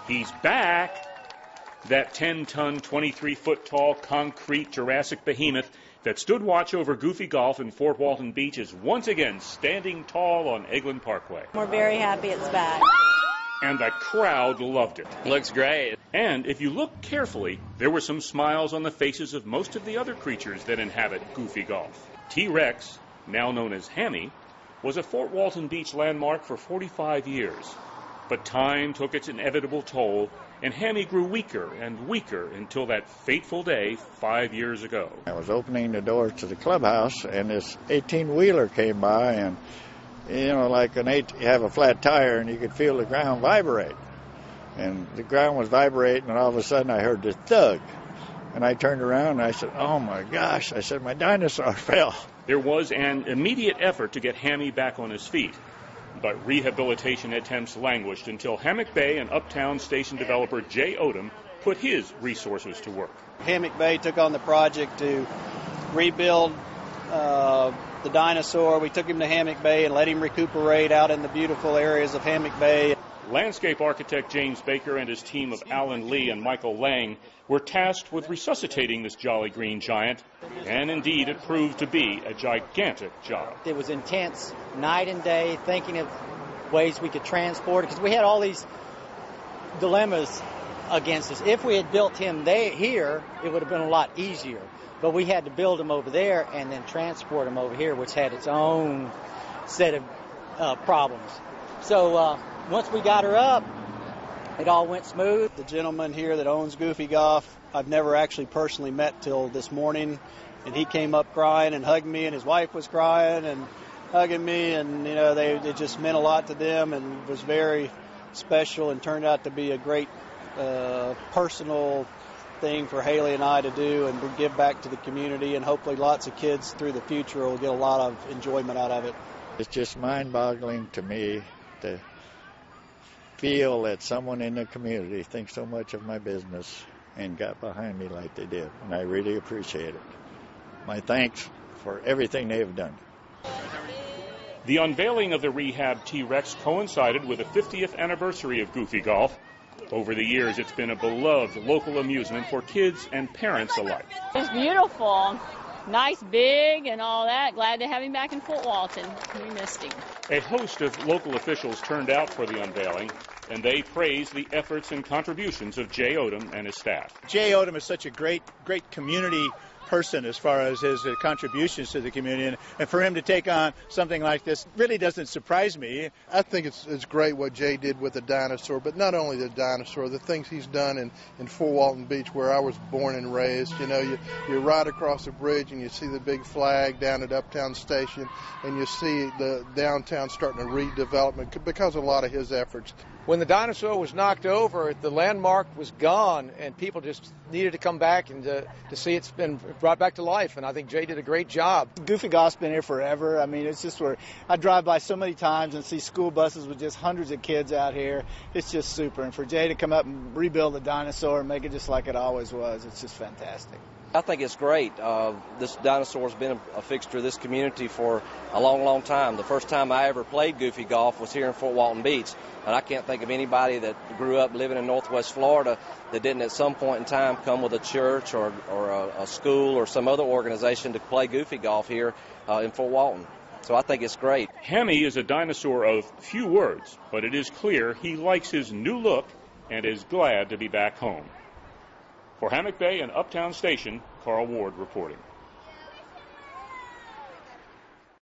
He's back! That 10-ton, 23-foot-tall concrete Jurassic behemoth that stood watch over Goofy Golf in Fort Walton Beach is once again standing tall on Eglin Parkway. We're very happy it's back. And the crowd loved it. Looks great. And if you look carefully, there were some smiles on the faces of most of the other creatures that inhabit Goofy Golf. T-Rex, now known as Hammy, was a Fort Walton Beach landmark for 45 years. But time took its inevitable toll, and Hammy grew weaker and weaker until that fateful day 5 years ago. I was opening the doors to the clubhouse, and this 18-wheeler came by, and, you know, like you have a flat tire, and you could feel the ground vibrate. And the ground was vibrating, and all of a sudden I heard this thug. And I turned around, and I said, oh, my gosh. I said, my dinosaur fell. There was an immediate effort to get Hammy back on his feet. But rehabilitation attempts languished until Hammock Bay and Uptown Station developer Jay Odom put his resources to work. Hammock Bay took on the project to rebuild the dinosaur. We took him to Hammock Bay and let him recuperate out in the beautiful areas of Hammock Bay. Landscape architect James Baker and his team of Alan Lee and Michael Lang were tasked with resuscitating this jolly green giant, and indeed it proved to be a gigantic job. It was intense, night and day, thinking of ways we could transport it, because we had all these dilemmas against us. If we had built him here, it would have been a lot easier. But we had to build him over there and then transport him over here, which had its own set of problems. So once we got her up, it all went smooth. The gentleman here that owns Goofy Golf, I've never actually personally met till this morning, and he came up crying and hugged me, and his wife was crying and hugging me, and you know, it just meant a lot to them and was very special and turned out to be a great personal thing for Haley and I to do and give back to the community, and hopefully lots of kids through the future will get a lot of enjoyment out of it. It's just mind-boggling to me to feel that someone in the community thinks so much of my business and got behind me like they did, and I really appreciate it. My thanks for everything they have done. The unveiling of the rehab T-Rex coincided with the 50th anniversary of Goofy Golf. Over the years, it's been a beloved local amusement for kids and parents alike. It's beautiful. Nice, big, and all that. Glad to have him back in Fort Walton. We missed him. A host of local officials turned out for the unveiling, and they praised the efforts and contributions of Jay Odom and his staff. Jay Odom is such a great community person as far as his contributions to the community, and for him to take on something like this really doesn't surprise me. I think it's great what Jay did with the dinosaur, but not only the dinosaur, the things he's done in Fort Walton Beach, where I was born and raised. You know, you ride across the bridge and you see the big flag down at Uptown Station, and you see the downtown starting to redevelopment because of a lot of his efforts. When the dinosaur was knocked over, the landmark was gone, and people just needed to come back and to see it's been brought back to life, and I think Jay did a great job. Goofy Golf's been here forever. I mean, it's just where I drive by so many times and see school buses with just hundreds of kids out here. It's just super, and for Jay to come up and rebuild the dinosaur and make it just like it always was, it's just fantastic. I think it's great. This dinosaur's been a fixture of this community for a long, long time. The first time I ever played Goofy Golf was here in Fort Walton Beach, and I can't think of anybody that grew up living in Northwest Florida that didn't at some point in time come with a church or a school or some other organization to play Goofy Golf here in Fort Walton. So I think it's great. Hammy is a dinosaur of few words, but it is clear he likes his new look and is glad to be back home. For Hammock Bay and Uptown Station, Carl Ward reporting.